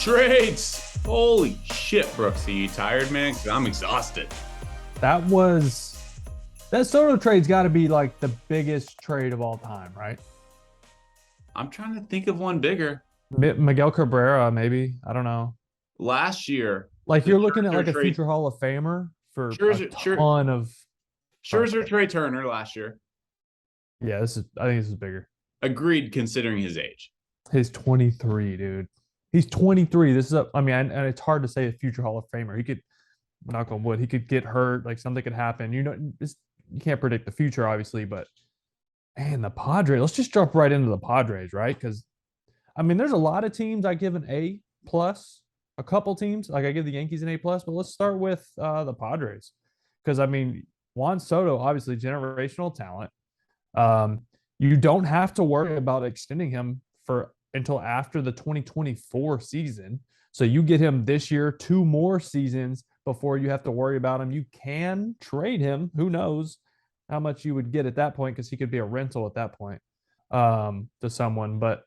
Trades. Holy shit, Brooks. Are you tired, man? 'Cause I'm exhausted. That Soto trade's got to be like the biggest trade of all time, right? I'm trying to think of one bigger. Miguel Cabrera, maybe. I don't know. Last year, Like the you're looking at Scherzer like a trade- future Hall of Famer for a Scherzer- ton of. Scherzer trade Turner last year. Yeah, I think this is bigger. Agreed, considering his age. He's 23, dude. He's 23. This is and it's hard to say a future Hall of Famer. He could, knock on wood, he could get hurt. Like something could happen. You can't predict the future, obviously, but man, the Padres. Let's just jump right into the Padres, right? Because there's a lot of teams I give an A plus. A couple teams, like I give the Yankees an A plus, but let's start with the Padres. Because Juan Soto, obviously generational talent. You don't have to worry about extending him until after the 2024 season. So you get him this year, 2 more seasons before you have to worry about him. You can trade him. Who knows how much you would get at that point, because he could be a rental at that point to someone. But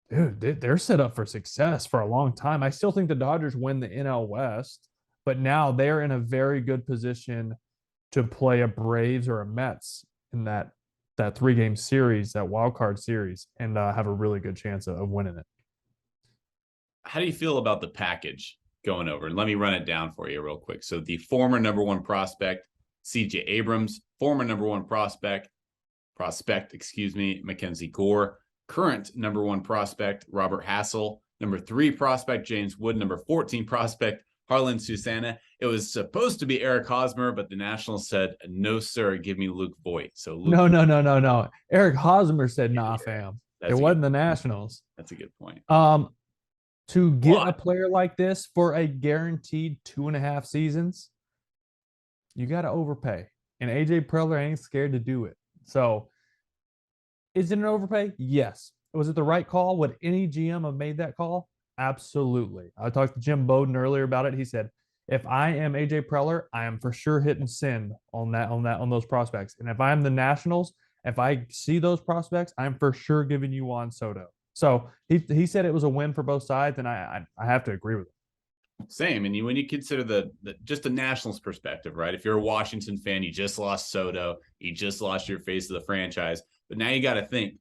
dude, they're set up for success for a long time. I still think the Dodgers win the NL West, but now they're in a very good position to play a Braves or a Mets in that 3-game series, that wild card series, and have a really good chance of winning it. How do you feel about the package going over? And let me run it down for you real quick. So the former number 1 prospect, CJ Abrams, former number 1 prospect, Mackenzie Gore, current number 1 prospect, Robert Hassel, number 3 prospect, James Wood, number 14 prospect, Harlan Susana. It was supposed to be Eric Hosmer, but the Nationals said, no, sir, give me Luke Voigt. So No. Eric Hosmer said, nah, fam. It wasn't the Nationals. That's a good point. To get a player like this for a guaranteed 2.5 seasons, you got to overpay. And AJ Preller ain't scared to do it. So is it an overpay? Yes. Was it the right call? Would any GM have made that call? Absolutely. I talked to Jim Bowden earlier about it. He said, if I am AJ Preller, I am for sure hitting send on those prospects. And if I'm the Nationals, if I see those prospects, I'm for sure giving you Juan Soto. So he said it was a win for both sides, and I have to agree with him. Same. And when you consider just the Nationals perspective, right? If you're a Washington fan, you just lost Soto, you just lost your face of the franchise. But now you got to think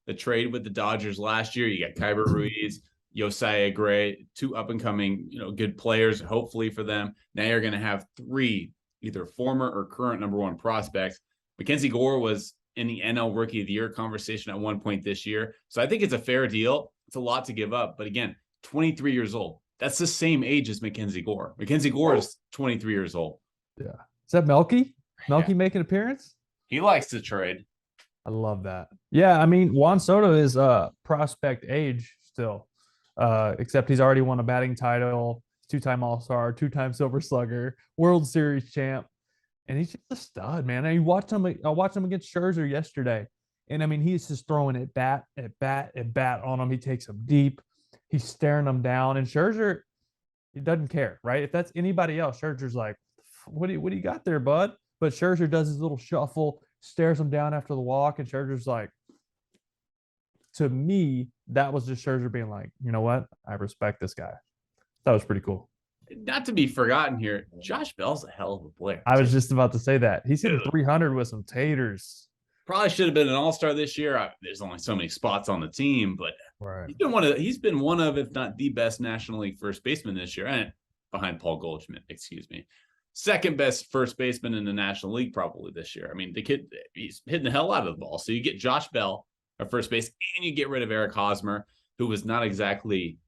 the trade with the Dodgers last year, you got Kyber Ruiz, Josiah Gray, 2 up-and-coming, good players, hopefully for them. Now you're going to have 3 either former or current number 1 prospects. Mackenzie Gore was in the NL Rookie of the Year conversation at one point this year. So I think it's a fair deal. It's a lot to give up. But again, 23 years old. That's the same age as Mackenzie Gore. Mackenzie Gore is 23 years old. Yeah. Is that Melky? Melky making an appearance? He likes to trade. I love that. Yeah, Juan Soto is prospect age still. Except he's already won a batting title, 2-time All-Star, 2-time Silver Slugger, World Series champ, and he's just a stud, man. I watched him against Scherzer yesterday, and he's just throwing it bat on him. He takes him deep, he's staring them down, and Scherzer, he doesn't care, right? If that's anybody else, Scherzer's like, what do you got there, bud? But Scherzer does his little shuffle, stares him down after the walk, and Scherzer's like, to me, that was just Scherzer being like, you know what? I respect this guy. That was pretty cool. Not to be forgotten here, Josh Bell's a hell of a player. I was just about to say that. He's hitting 300 with some taters. Probably should have been an all-star this year. There's only so many spots on the team, but he's been one of, if not the best National League first baseman this year, and behind Paul Goldschmidt, excuse me. Second best first baseman in the National League probably this year. The kid, he's hitting the hell out of the ball. So you get Josh Bell at first base, and you get rid of Eric Hosmer, who was not exactly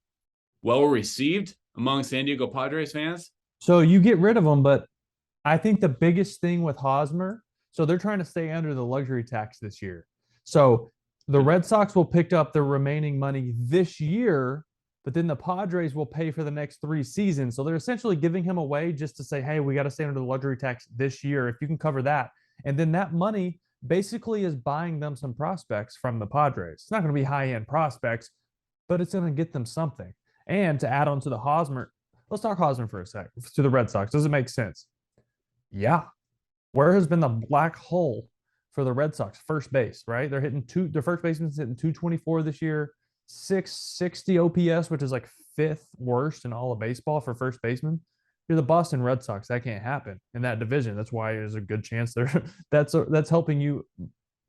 well received among San Diego Padres fans. So you get rid of him, but I think the biggest thing with Hosmer, so they're trying to stay under the luxury tax this year. So the Red Sox will pick up the remaining money this year, but then the Padres will pay for the next 3 seasons. So they're essentially giving him away just to say, hey, we got to stay under the luxury tax this year if you can cover that. And then that money basically is buying them some prospects from the Padres. It's not going to be high-end prospects, but it's going to get them something. And to add on to the Hosmer, let's talk Hosmer for a sec, to the Red Sox. Does it make sense? Yeah. Where has been the black hole for the Red Sox? First base, right? They're hitting their first baseman's hitting 224 this year. 660 OPS, which is like fifth worst in all of baseball for first baseman. You're the Boston Red Sox. That can't happen in that division. That's why there's a good chance there. That's helping you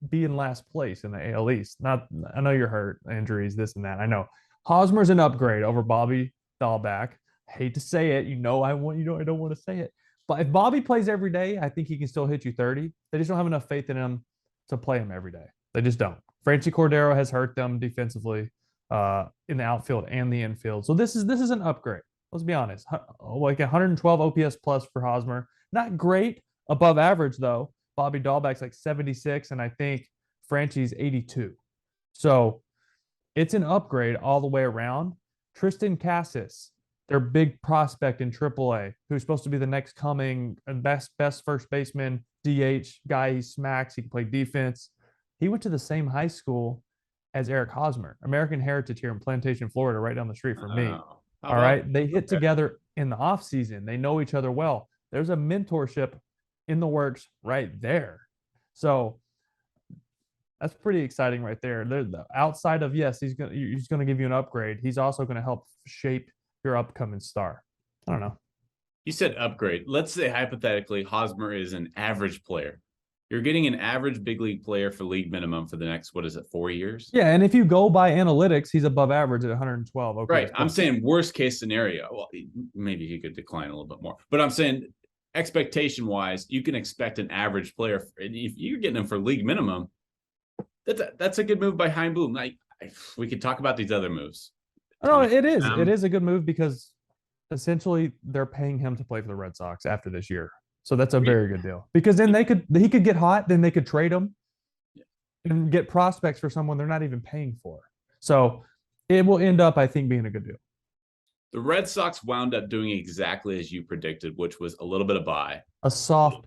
be in last place in the AL East. Not, I know you're hurt, injuries, this and that. I know Hosmer's an upgrade over Bobby Dahlback. Hate to say it, I don't want to say it. But if Bobby plays every day, I think he can still hit you 30. They just don't have enough faith in him to play him every day. They just don't. Franchy Cordero has hurt them defensively in the outfield and the infield. So this is an upgrade. Let's be honest. Like 112 OPS plus for Hosmer. Not great, above average though. Bobby Dahlback's like 76, and I think Franchy's 82. So it's an upgrade all the way around. Tristan Cassis, their big prospect in AAA, who's supposed to be the next coming and best first baseman, DH guy. He smacks. He can play defense. He went to the same high school as Eric Hosmer, American Heritage here in Plantation, Florida, right down the street from me. All right. They hit together in the offseason. They know each other well. There's a mentorship in the works right there. So that's pretty exciting right there. Outside of, yes, he's going to give you an upgrade. He's also going to help shape your upcoming star. I don't know. You said upgrade. Let's say hypothetically Hosmer is an average player. You're getting an average big league player for league minimum for the next, 4 years? Yeah, and if you go by analytics, he's above average at 112. Okay, right. I'm saying worst case scenario. Well, maybe he could decline a little bit more. But I'm saying expectation-wise, you can expect an average player. And if you're getting him for league minimum, that's a good move by Chaim Bloom. Like, we could talk about these other moves. No, it is. It is a good move because essentially they're paying him to play for the Red Sox after this year. So that's a very good deal because then he could get hot. Then they could trade him and get prospects for someone they're not even paying for. So it will end up, I think, being a good deal. The Red Sox wound up doing exactly as you predicted, which was a little bit of buy. A soft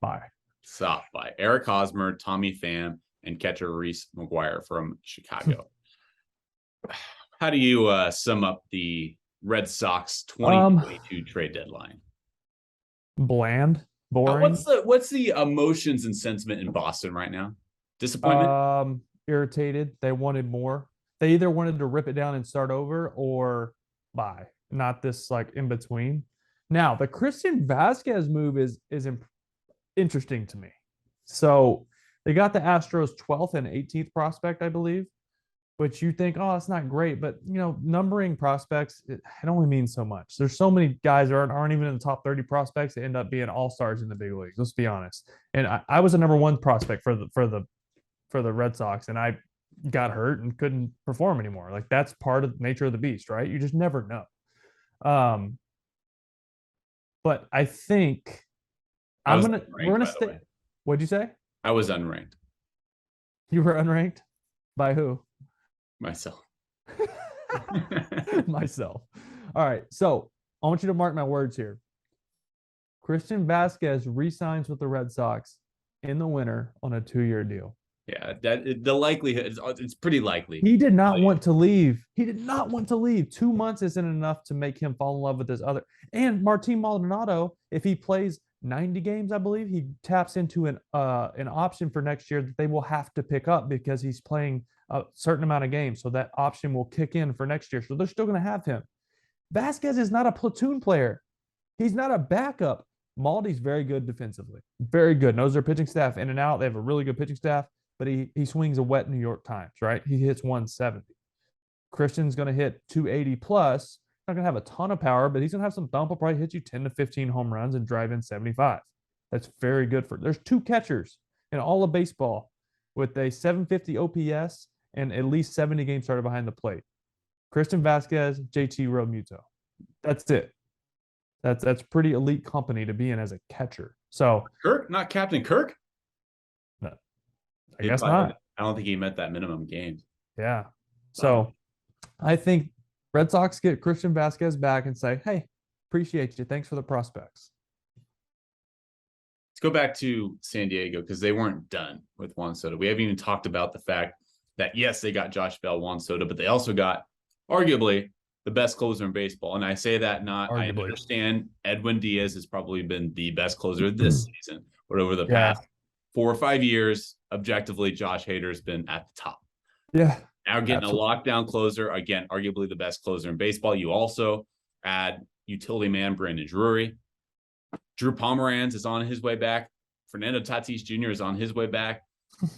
buy. Soft buy. Eric Hosmer, Tommy Pham, and catcher Reese McGuire from Chicago. How do you sum up the Red Sox 2022 trade deadline? Bland, boring. What's the emotions and sentiment in Boston right now? Disappointment? Irritated. They wanted more. They either wanted to rip it down and start over or buy, not this like in between. Now, the Christian Vasquez move is interesting to me. So they got the Astros 12th and 18th prospect, I believe, which you think, oh, that's not great. But, numbering prospects, it only means so much. There's so many guys that aren't even in the top 30 prospects that end up being all-stars in the big leagues. Let's be honest. And I was a number one prospect for the Red Sox, and I got hurt and couldn't perform anymore. Like, that's part of the nature of the beast, right? You just never know. But I think we're gonna stay. What'd you say? I was unranked. You were unranked? By who? Myself. Myself. All right. So I want you to mark my words here. Christian Vasquez re-signs with the Red Sox in the winter on a 2-year deal. Yeah, the likelihood it's pretty likely. He did not want to leave. 2 months isn't enough to make him fall in love with this other. And Martin Maldonado, if he plays 90 games, I believe, he taps into an option for next year that they will have to pick up because he's playing a certain amount of games. So that option will kick in for next year. So they're still going to have him. Vasquez is not a platoon player. He's not a backup. Maldy's very good defensively. Very good. Knows their pitching staff in and out. They have a really good pitching staff, but he swings a wet New York Times, right? He hits 170. Christian's going to hit 280 plus. Not going to have a ton of power, but he's going to have some thump. Will probably hit you 10 to 15 home runs and drive in 75. That's very good there's 2 catchers in all of baseball with a 750 OPS and at least 70 games started behind the plate. Christian Vasquez, JT Realmuto. That's it. That's pretty elite company to be in as a catcher. So Kirk, not Captain Kirk? No, I guess not. I don't think he met that minimum games. Yeah. So I think Red Sox get Christian Vasquez back and say, hey, appreciate you. Thanks for the prospects. Let's go back to San Diego because they weren't done with Juan Soto. We haven't even talked about the fact that, yes, they got Josh Bell, Juan Soto, but they also got arguably the best closer in baseball. And I say that I understand Edwin Diaz has probably been the best closer this season, but over the past 4 or 5 years, objectively, Josh Hader's been at the top. Yeah. Now getting Absolutely. a lockdown closer, again, arguably the best closer in baseball. You also add utility man Brandon Drury. Drew Pomeranz is on his way back. Fernando Tatis Jr. is on his way back. A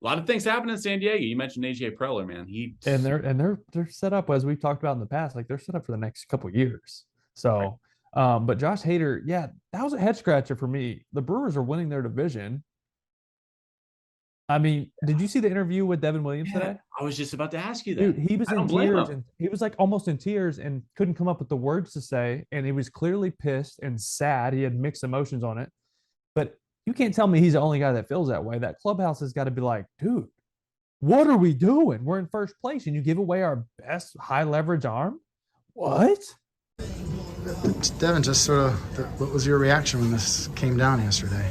lot of things happen in San Diego. You mentioned AJ Preller, man. They're set up, as we've talked about in the past, like they're set up for the next couple of years. So, but Josh Hader, yeah, that was a head scratcher for me. The Brewers are winning their division. I mean, did you see the interview with Devin Williams today? I was just about to ask you that. Dude, he was in tears and he was like almost in tears and couldn't come up with the words to say. And he was clearly pissed and sad. He had mixed emotions on it. But you can't tell me he's the only guy that feels that way. That clubhouse has got to be like, dude, what are we doing? We're in first place and you give away our best high leverage arm? What? Devin, just sort of, what was your reaction when this came down yesterday?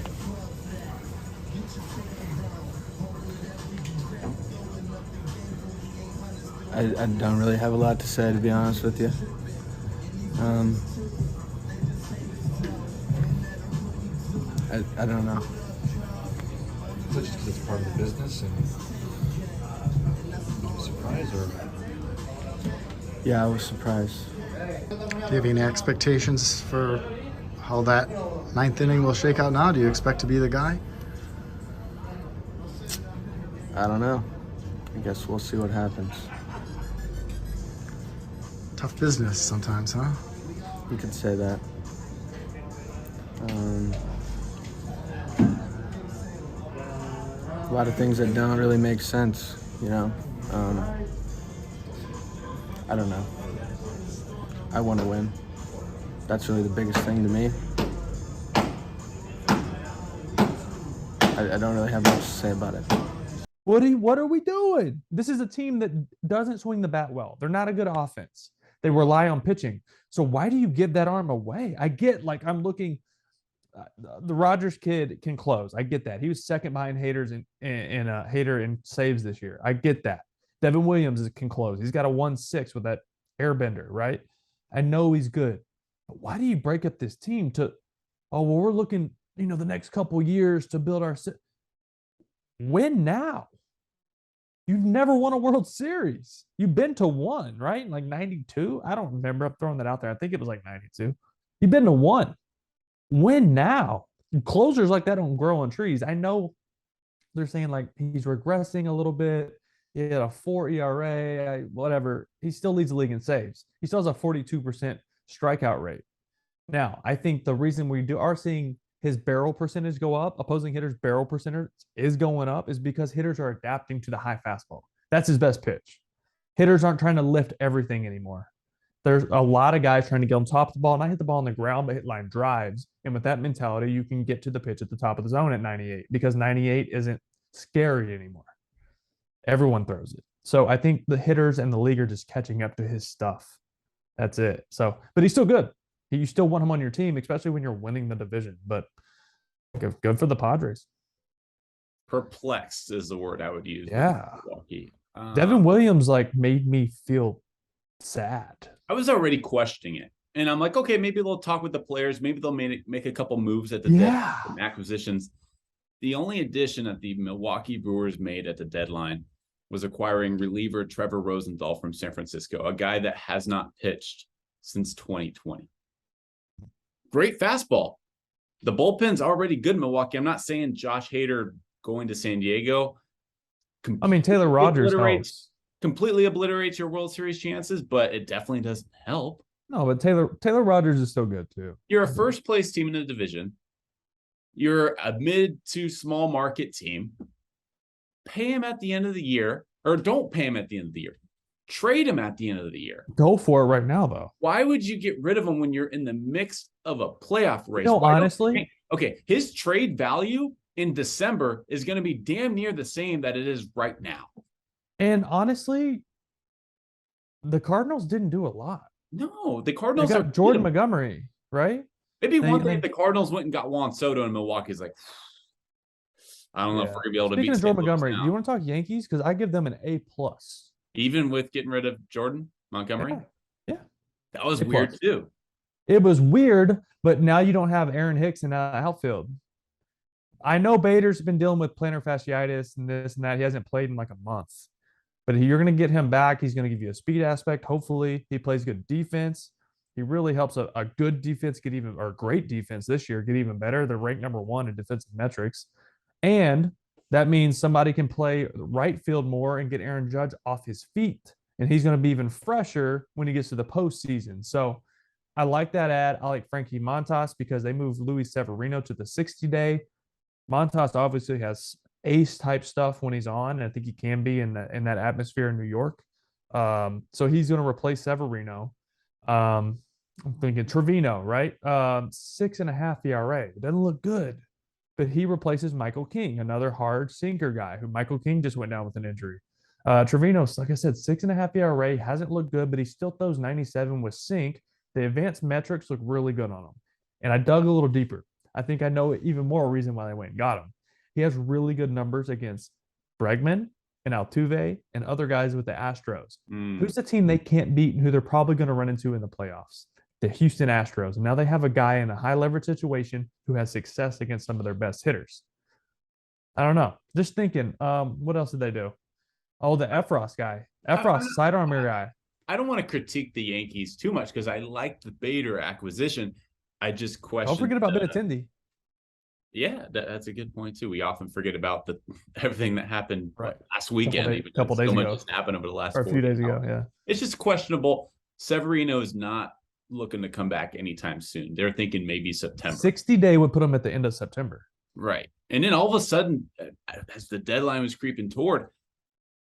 I don't really have a lot to say, to be honest with you. I don't know. Is it just because it's part of the business and surprise or? Yeah, I was surprised. Do you have any expectations for how that ninth inning will shake out now? Do you expect to be the guy? I don't know. I guess we'll see what happens. Tough business sometimes, huh? You could say that. A lot of things that don't really make sense, you know. I don't know. I want to win. That's really the biggest thing to me. I don't really have much to say about it. What are we doing? This is a team that doesn't swing the bat well. They're not a good offense. They rely on pitching. So why do you give that arm away? I get, like, I'm looking, the Rogers kid can close. I get that. He was second behind Hader in saves this year. I get that. Devin Williams can close. He's got a 1.6 with that airbender, right? I know he's good. But why do you break up this team to, oh, well, we're looking, the next couple years to build our win now? You've never won a World Series. You've been to one, right? Like 92? I don't remember. I'm throwing that out there. I think it was like 92. You've been to one. Win now. Closers like that don't grow on trees. I know they're saying like he's regressing a little bit. He had a 4 ERA, whatever. He still leads the league in saves. He still has a 42% strikeout rate. Now, I think the reason we are seeing his barrel percentage go up, opposing hitters' barrel percentage is going up, is because hitters are adapting to the high fastball. That's his best pitch. Hitters aren't trying to lift everything anymore. There's a lot of guys trying to get on top of the ball, not hit the ball on the ground, but hit line drives. And with that mentality, you can get to the pitch at the top of the zone at 98 because 98 isn't scary anymore. Everyone throws it. So I think the hitters and the league are just catching up to his stuff. That's it. So, but he's still good. You still want him on your team, especially when you're winning the division. But good for the Padres. Perplexed is the word I would use. Yeah. Milwaukee. Devin Williams like made me feel sad. I was already questioning it. And I'm like, okay, maybe they'll talk with the players. Maybe they'll make a couple moves at the deadline, acquisitions. The only addition that the Milwaukee Brewers made at the deadline was acquiring reliever Trevor Rosenthal from San Francisco, a guy that has not pitched since 2020. Great fastball. The bullpen's already good in Milwaukee. I'm not saying Josh Hader going to San Diego. Taylor Rogers completely obliterates your World Series chances, but it definitely doesn't help. No, but Taylor Rogers is still good too. You're a first place team in the division. You're a mid to small market team. Pay him at the end of the year, or don't pay him at the end of the year. Trade him at the end of the year. Go for it right now, though. Why would you get rid of him when you're in the mix of a playoff race? No, honestly. Okay, his trade value in December is going to be damn near the same that it is right now. And honestly, the Cardinals didn't do a lot. No, the Cardinals got Jordan Montgomery, right? Maybe one thing if the Cardinals went and got Juan Soto in Milwaukee's like, I don't know if we're gonna be able to beat. Speaking of Jordan Montgomery, do you want to talk Yankees? Because I give them an A+. Even with getting rid of Jordan Montgomery? Yeah. That was weird too. It was weird, but now you don't have Aaron Hicks in the outfield. I know Bader's been dealing with plantar fasciitis and this and that. He hasn't played in like a month. But you're going to get him back. He's going to give you a speed aspect. Hopefully, he plays good defense. He really helps a good defense get even, or great defense this year get even better. They're ranked number 1 in defensive metrics. And that means somebody can play right field more and get Aaron Judge off his feet. And he's going to be even fresher when he gets to the postseason. So I like that ad. I like Frankie Montas because they moved Luis Severino to the 60-day. Montas obviously has ace type stuff when he's on, and I think he can be in that atmosphere in New York. So he's going to replace Severino. I'm thinking Trevino, right? 6.5 ERA. It doesn't look good, but he replaces Michael King, another hard sinker guy who Michael King just went down with an injury. Trevino, like I said, 6.5 ERA, hasn't looked good, but he still throws 97 with sink. The advanced metrics look really good on him. And I dug a little deeper. I think I know even more reason why they went and got him. He has really good numbers against Bregman and Altuve and other guys with the Astros. Who's the team they can't beat and who they're probably going to run into in the playoffs? The Houston Astros. And now they have a guy in a high leverage situation who has success against some of their best hitters. I don't know. Just thinking, what else did they do? Oh, the Efros guy. Efros, sidearm guy. I don't want to critique the Yankees too much because I like the Bader acquisition. I just question. Don't forget about Benintendi. Yeah, that's a good point too. We often forget about everything that happened last weekend. A couple days ago. Just happened over the last or a few days ago. Yeah, it's just questionable. Severino is not looking to come back anytime soon. They're thinking maybe September. 60-day would put them at the end of September. Right, and then all of a sudden, as the deadline was creeping toward,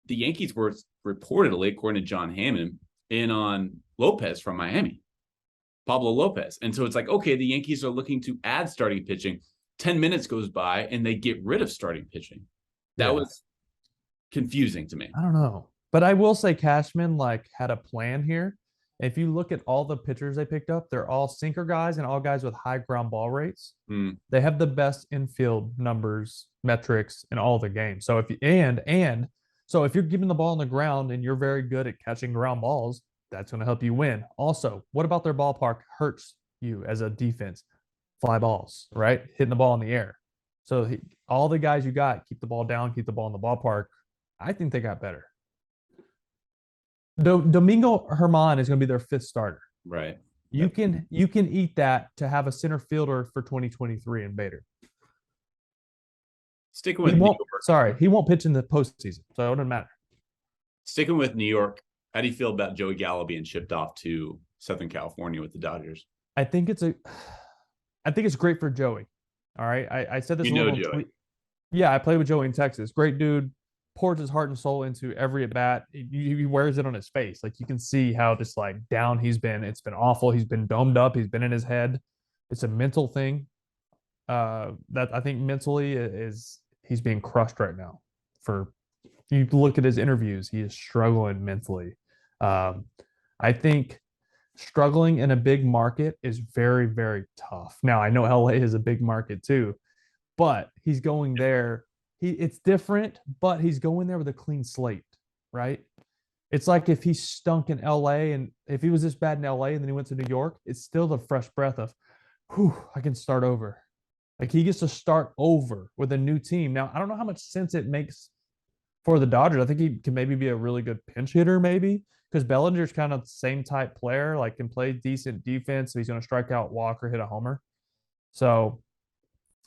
the Yankees were reportedly, according to John Hammond, in on Lopez from Miami, Pablo Lopez. And so it's like, okay, the Yankees are looking to add starting pitching. 10 minutes goes by and they get rid of starting pitching. That was confusing to me. I don't know. But I will say Cashman had a plan here. If you look at all the pitchers they picked up, they're all sinker guys and all guys with high ground ball rates. They have the best infield numbers, metrics in all the games. So so if you're giving the ball on the ground and you're very good at catching ground balls, that's going to help you win. Also, what about their ballpark hurts you as a defense? Fly balls, right? Hitting the ball in the air. So all the guys you got, keep the ball down, keep the ball in the ballpark. I think they got better. Domingo Germán is going to be their 5th starter. Right. You can eat that to have a center fielder for 2023 in Bader. Sticking with New York. He won't pitch in the postseason, so it doesn't matter. Sticking with New York, how do you feel about Joey Gallo being shipped off to Southern California with the Dodgers? I think it's great for Joey. All right. I said this Joey. tweet. Yeah, I played with Joey in Texas. Great dude. Pours his heart and soul into every at bat. He wears it on his face. Like you can see how just down he's been. It's been awful. He's been domed up. He's been in his head. It's a mental thing. That I think mentally he's being crushed right now. For you look at his interviews, he is struggling mentally. I think struggling in a big market is very, very tough. Now, I know LA is a big market too, but he's going there. It's different, but he's going there with a clean slate, right? It's like if he stunk in LA and if he was this bad in LA and then he went to New York, it's still the fresh breath of, I can start over. Like he gets to start over with a new team. Now, I don't know how much sense it makes for the Dodgers. I think he can maybe be a really good pinch hitter, maybe. Because Bellinger's kind of the same type player, can play decent defense. So he's going to strike out, walk, or hit a homer. So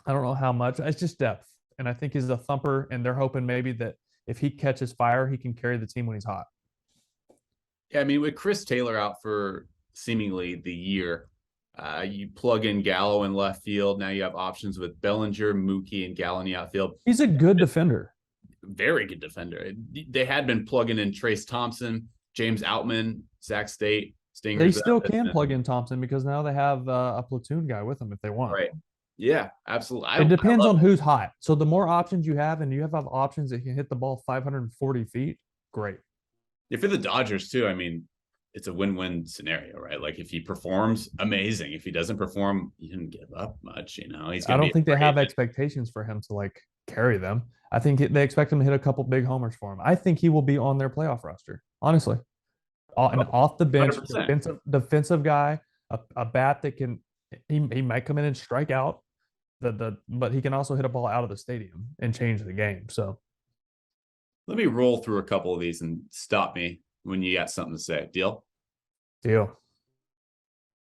I don't know how much. It's just depth. And I think he's a thumper, and they're hoping maybe that if he catches fire, he can carry the team when he's hot. Yeah, I mean, with Chris Taylor out for seemingly the year, you plug in Gallo in left field. Now you have options with Bellinger, Mookie, and Gallo in the outfield. He's a good defender. Very good defender. They had been plugging in Trace Thompson, James Outman, Zach State, Stingers. They still can plug in Thompson because now they have a platoon guy with them if they want. Right. Yeah, absolutely. It depends on who's hot. So the more options you have and you have options that can hit the ball 540 feet, great. If you're the Dodgers too, I mean, it's a win-win scenario, right? Like if he performs, amazing. If he doesn't perform, he didn't give up much, I don't think they have expectations for him to carry them. I think they expect him to hit a couple big homers for him. I think he will be on their playoff roster, honestly. And off the bench, defensive guy, a bat that can he might come in and strike out, but he can also hit a ball out of the stadium and change the game. So Let me roll through a couple of these and stop me when you got something to say. Deal? Deal.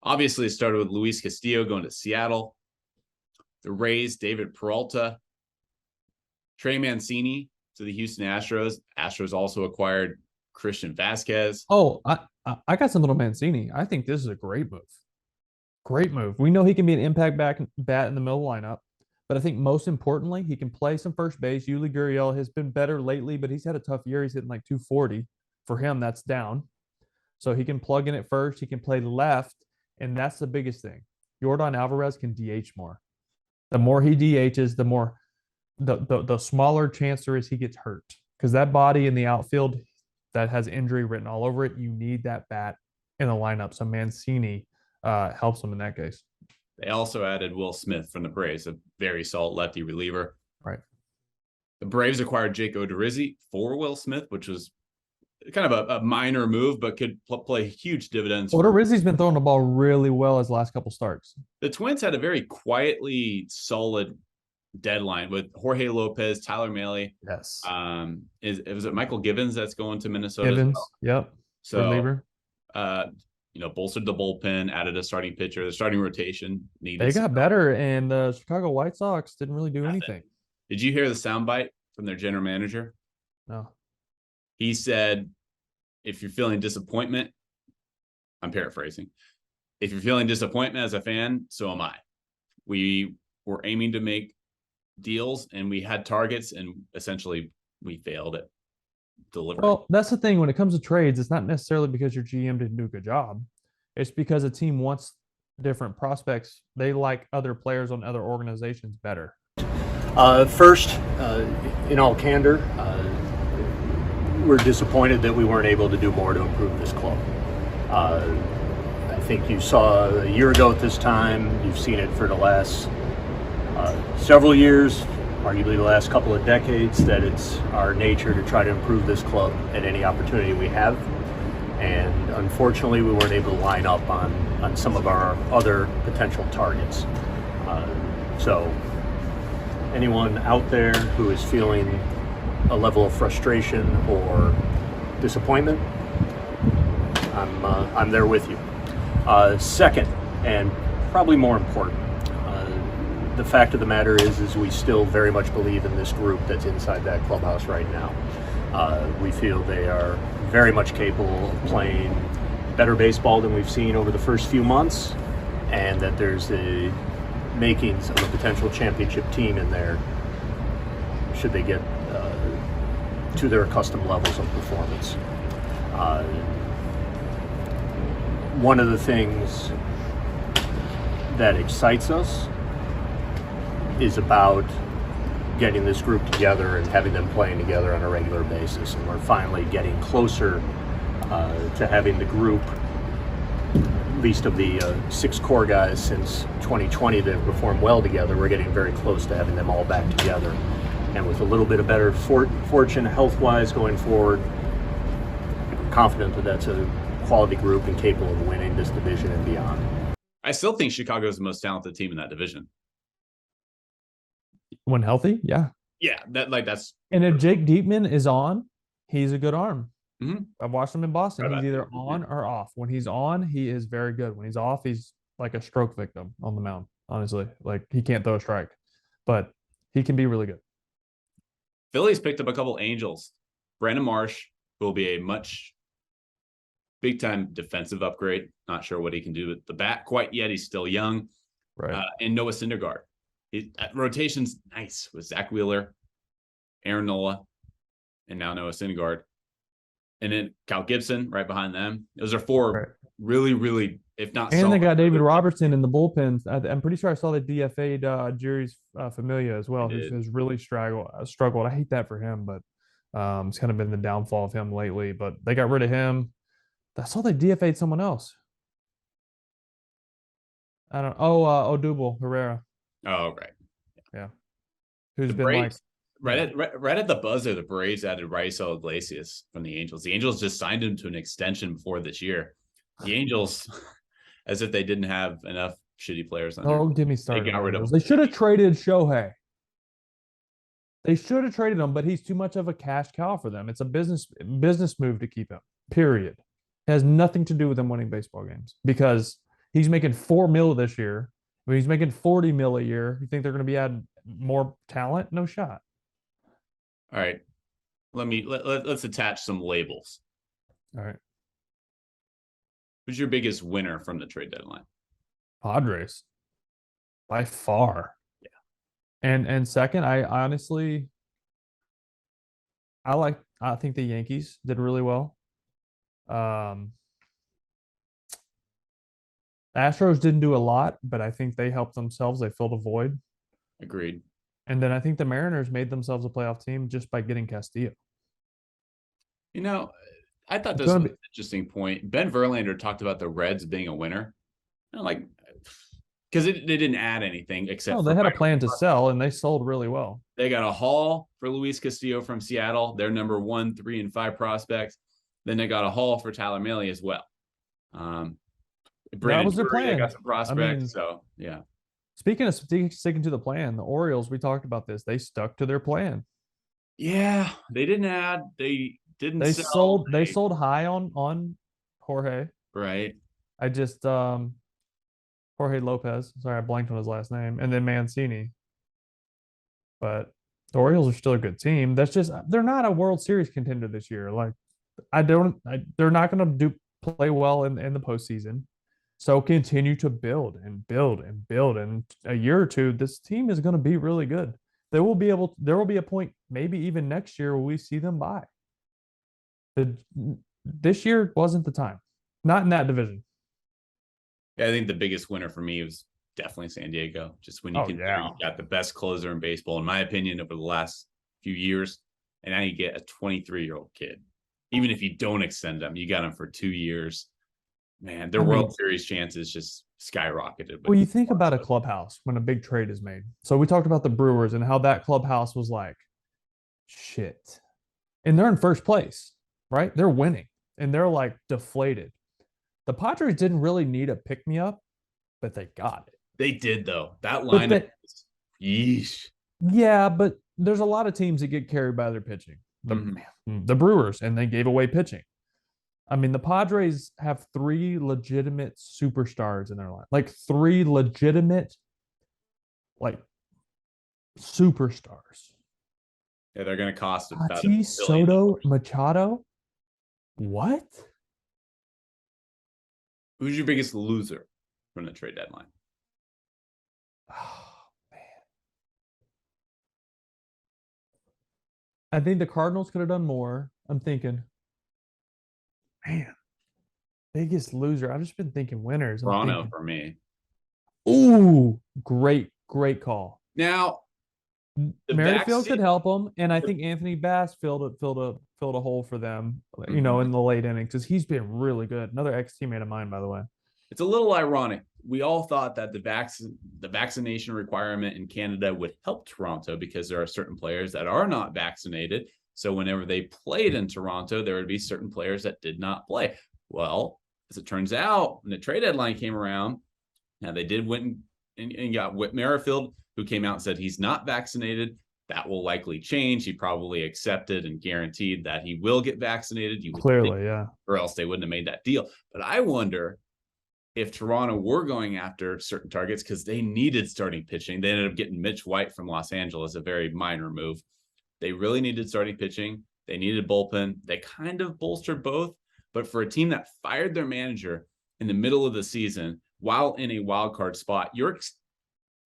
Obviously, it started with Luis Castillo going to Seattle. The Rays, David Peralta. Trey Mancini to the Houston Astros. Astros also acquired Christian Vasquez. Oh, I got something on Mancini. I think this is a great move. Great move. We know he can be an impact bat in the middle lineup, but I think most importantly, he can play some first base. Yuli Gurriel has been better lately, but he's had a tough year. He's hitting like 240. For him, that's down. So he can plug in at first. He can play left, and that's the biggest thing. Yordan Alvarez can DH more. The more he DHs, the more the smaller chance there is he gets hurt, because that body in the outfield that has injury written all over it, you need that bat in the lineup. So Mancini helps him in that case. They also added Will Smith from the Braves, a very solid lefty reliever. Right. The Braves acquired Jake Odorizzi for Will Smith, which was kind of a minor move, but could play huge dividends. Odorizzi's been throwing the ball really well his last couple starts. The Twins had a very quietly solid deadline with Jorge Lopez, Tyler Mahle. Yes. Was it Michael Givens that's going to Minnesota? Givens, yep. So, reliever. Bolstered the bullpen, added a starting pitcher. The starting rotation needed. They got better, and the Chicago White Sox didn't really do anything. Did you hear the soundbite from their general manager? No. He said, if you're feeling disappointment, I'm paraphrasing. If you're feeling disappointment as a fan, so am I. We were aiming to make deals, and we had targets, and essentially we failed at delivering. Well, that's the thing. When it comes to trades, it's not necessarily because your GM didn't do a good job. It's because a team wants different prospects. They like other players on other organizations better. First, in all candor, we're disappointed that we weren't able to do more to improve this club. I think you saw a year ago at this time, you've seen it for the last several years, arguably the last couple of decades, that it's our nature to try to improve this club at any opportunity we have. And unfortunately, we weren't able to line up on some of our other potential targets. So anyone out there who is feeling a level of frustration or disappointment, I'm there with you. Second, and probably more important, the fact of the matter is we still very much believe in this group that's inside that clubhouse right now. We feel they are very much capable of playing better baseball than we've seen over the first few months, and that there's the makings of a potential championship team in there should they get to their accustomed levels of performance. One of the things that excites us is about getting this group together and having them playing together on a regular basis. And we're finally getting closer to having the group, at least of the 6 core guys since 2020 that have performed well together. We're getting very close to having them all back together. And with a little bit of better fortune health-wise going forward, I'm confident that that's a quality group and capable of winning this division and beyond. I still think Chicago is the most talented team in that division. When healthy, yeah. Yeah, that's. And if Jake Diekman is on, he's a good arm. Mm-hmm. I've watched him in Boston. Right, He's either on or off. When he's on, he is very good. When he's off, he's like a stroke victim on the mound, honestly. Like, he can't throw a strike, but he can be really good. Phillies picked up a couple Angels. Brandon Marsh, who will be a much big-time defensive upgrade. Not sure what he can do with the bat quite yet. He's still young. Right. And Noah Syndergaard. Rotation's nice with Zach Wheeler, Aaron Nola, and now Noah Syndergaard. And then Cal Gibson right behind them. Those are 4 really, really, if not and solid, they got David Robertson in the bullpen. I'm pretty sure I saw they DFA'd Jerry's Familia as well, who's really struggled. I hate that for him, but it's kind of been the downfall of him lately. But they got rid of him. I saw they DFA'd someone else. I don't. Odubel Herrera. Oh, right. Yeah. Who's The been Braves, like right at the buzzer, the Braves added Raisel Iglesias from the Angels. The Angels just signed him to an extension before this year. The Angels, as if they didn't have enough shitty players on there. Oh, give me started. They got rid of him. They should have traded Shohei. They should have traded him, but he's too much of a cash cow for them. It's a business move to keep him. Period. It has nothing to do with him winning baseball games because he's making $4 million this year. I mean, he's making $40 million a year. You think they're going to be adding more talent? No shot. All right. Let's attach some labels. All right. Who's your biggest winner from the trade deadline? Padres. By far. Yeah. And second, I think the Yankees did really well. Astros didn't do a lot, but I think they helped themselves. They filled a void. Agreed. And then I think the Mariners made themselves a playoff team just by getting Castillo. You know, I thought this was an interesting point. Ben Verlander talked about the Reds being a winner. I'm like, because they didn't add anything except. No, they had a plan to sell, and they sold really well. They got a haul for Luis Castillo from Seattle. They're number 1, 3, and 5 prospects. Then they got a haul for Tyler Mahle as well. That was their plan. They got some prospects. So yeah. Speaking of sticking to the plan, the Orioles, we talked about this. They stuck to their plan. Yeah, they didn't add. They didn't. They sold high on Jorge. Right. I just Jorge Lopez. Sorry, I blanked on his last name, and then Mancini. But the Orioles are still a good team. That's just they're not a World Series contender this year. Like they're not going to play well in the postseason. So continue to build and build and build. And a year or two, this team is going to be really good. There will be a point, maybe even next year, where we see them buy. This year wasn't the time. Not in that division. Yeah, I think the biggest winner for me was definitely San Diego. Just when you you got the best closer in baseball, in my opinion, over the last few years. And now you get a 23-year-old kid. Even if you don't extend them, you got him for 2 years. Man, their World Series chances just skyrocketed. Well, you think about a clubhouse when a big trade is made. So we talked about the Brewers and how that clubhouse was like, shit. And they're in first place, right? They're winning. And they're like deflated. The Padres didn't really need a pick-me-up, but they got it. They did, though. That lineup, yeesh. Yeah, but there's a lot of teams that get carried by their pitching. The Brewers, and they gave away pitching. I mean, the Padres have 3 legitimate superstars in their line. Like 3 legitimate, superstars. Yeah, they're going to cost about Tatis, Soto, Machado. What? Who's your biggest loser from the trade deadline? Oh, man. I think the Cardinals could have done more. I'm thinking, man, biggest loser. I've just been thinking winners. Toronto for me. Ooh, great call. Now, Merrifield could help them, and I think Anthony Bass filled a hole for them, in the late innings because he's been really good. Another ex-teammate of mine, by the way. It's a little ironic. We all thought that the vaccination requirement in Canada would help Toronto because there are certain players that are not vaccinated. So whenever they played in Toronto, there would be certain players that did not play. Well, as it turns out, when the trade deadline came around, now they did went and got Whit Merrifield, who came out and said he's not vaccinated. That will likely change. He probably accepted and guaranteed that he will get vaccinated. Clearly, yeah. Or else they wouldn't have made that deal. But I wonder if Toronto were going after certain targets because they needed starting pitching. They ended up getting Mitch White from Los Angeles, a very minor move. They really needed starting pitching. They needed bullpen. They kind of bolstered both. But for a team that fired their manager in the middle of the season while in a wild card spot, you're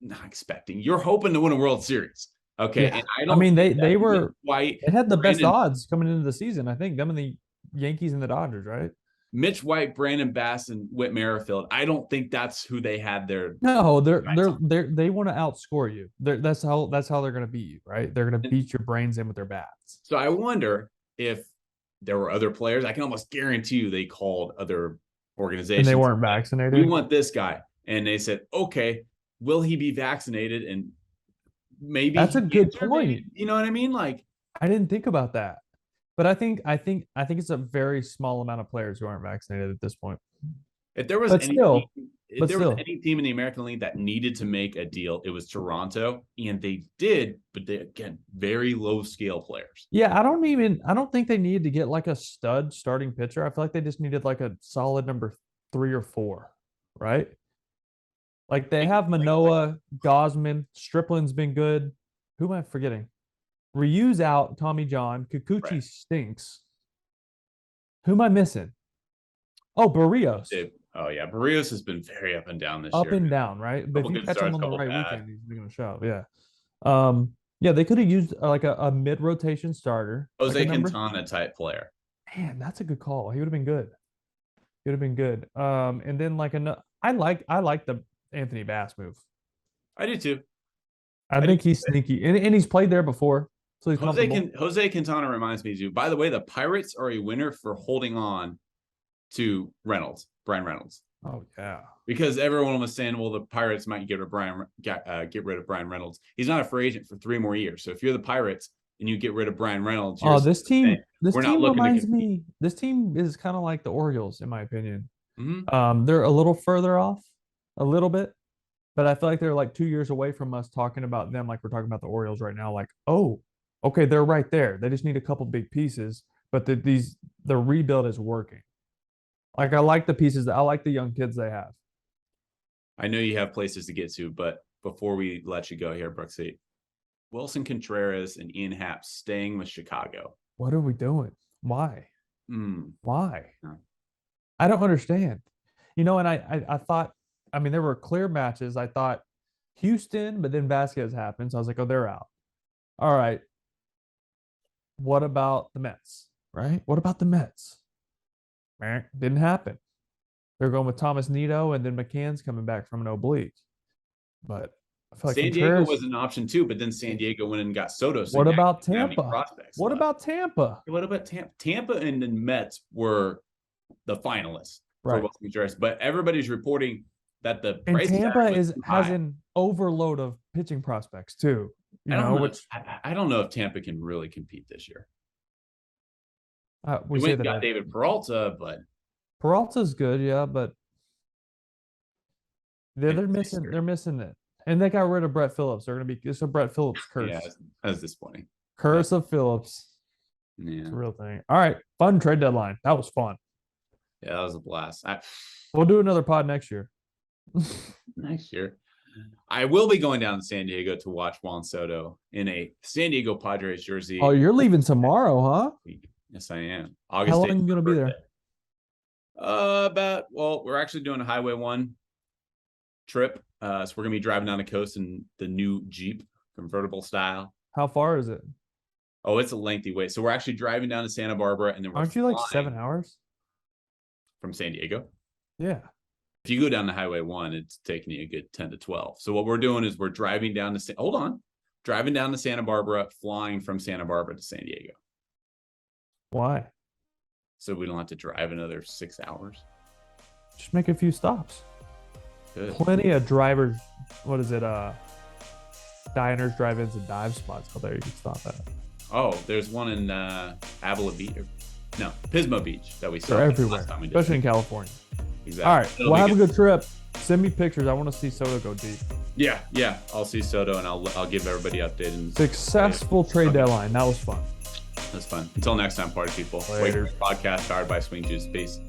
not expecting. You're hoping to win a World Series. Okay. Yeah. And they were White. They had the best odds coming into the season. I think them and the Yankees and the Dodgers, right? Mich White, Brandon Bass, and Whit Merrifield. I don't think that's who they had their. No, they want to outscore you. That's how they're going to beat you, right? They're going to beat your brains in with their bats. So I wonder if there were other players. I can almost guarantee you they called other organizations. And they weren't vaccinated. We want this guy, and they said, "Okay, will he be vaccinated?" And maybe that's a good point. You know what I mean? Like I didn't think about that. But I think it's a very small amount of players who aren't vaccinated at this point. If there was if there was still. any team in the American League that needed to make a deal, it was Toronto, and they did, but they, again, very low scale players. Yeah, I don't think they needed to get like a stud starting pitcher. I feel like they just needed like a solid number 3 or 4, right? Like they have Manoah, Gosman, Stripling's been good. Who am I forgetting? Ryu's out, Tommy John, Kikuchi stinks. Who am I missing? Oh, Barrios. Oh yeah, Barrios has been very up and down this Up year. and down, right? But if you good catch him starts, on the couple right bad. weekend, he's going to show. Yeah. Yeah, they could have used like a mid-rotation starter. Jose like a number- Quintana type player. Man, that's a good call. He would have been good. He would have been good. And then like I like the Anthony Bass move. I do too. I think he's sneaky, and he's played there before, so he's Jose Quintana reminds me too. By the way, the Pirates are a winner for holding on to Brian Reynolds. Oh yeah, because everyone was saying, well, the Pirates might get rid of Brian Reynolds. He's not a free agent for 3 more years. So if you're the Pirates and you get rid of Brian Reynolds, this team reminds to me. This team is kind of like the Orioles, in my opinion. Mm-hmm. They're a little further off, a little bit, but I feel like they're like 2 years away from us talking about them like we're talking about the Orioles right now. Like, oh, okay, they're right there. They just need a couple big pieces, but the rebuild is working. Like I like the pieces. I like the young kids they have. I know you have places to get to, but before we let you go here, Brooksy, Wilson Contreras and Ian Happ staying with Chicago. What are we doing? Why? Why? No. I don't understand. And I thought, I mean, there were clear matches. I thought Houston, but then Vasquez happened. So I was like, oh, they're out. All right. What about the Mets? Right? What about the Mets? Didn't happen. They're going with Thomas Nido, and then McCann's coming back from an oblique. But I feel like San Diego was an option too, but then San Diego went and got Soto. So what about Tampa? What about Tampa? Tampa and the Mets were the finalists for Wilson Contreras, but everybody's reporting that the price Tampa has an overload of pitching prospects too. I don't know if Tampa can really compete this year. We got David Peralta, but Peralta's good, yeah, but they're missing it. And they got rid of Brett Phillips. It's a Brett Phillips curse. Yeah, that's disappointing. Curse of Phillips. Yeah. It's a real thing. All right. Fun trade deadline. That was fun. Yeah, that was a blast. We'll do another pod next year. Next year. I will be going down to San Diego to watch Juan Soto in a San Diego Padres jersey. Oh, you're leaving tomorrow, huh? Yes, I am. August. How long are you going to be there? We're actually doing a Highway 1 trip. So we're going to be driving down the coast in the new Jeep convertible style. How far is it? Oh, it's a lengthy way. So we're actually driving down to Santa Barbara, and then aren't you like 7 hours from San Diego? Yeah. If you go down the Highway 1, it's taking you a good 10 to 12. So what we're doing is we're driving down to driving down to Santa Barbara, flying from Santa Barbara to San Diego. Why? So we don't have to drive another 6 hours. Just make a few stops. Good. Plenty of drivers. What is it? Diners, drive-ins, and dive spots out there you can stop at. Oh, there's one in Avila Beach. No, Pismo Beach that we saw. They're everywhere, especially in California. Exactly. All right. Well, have a good trip. Send me pictures. I want to see Soto go deep. Yeah. I'll see Soto, and I'll give everybody updated. Successful trade deadline. That was fun. That's fun. Until next time, party people. Later. Podcast powered by Swing Juice. Peace.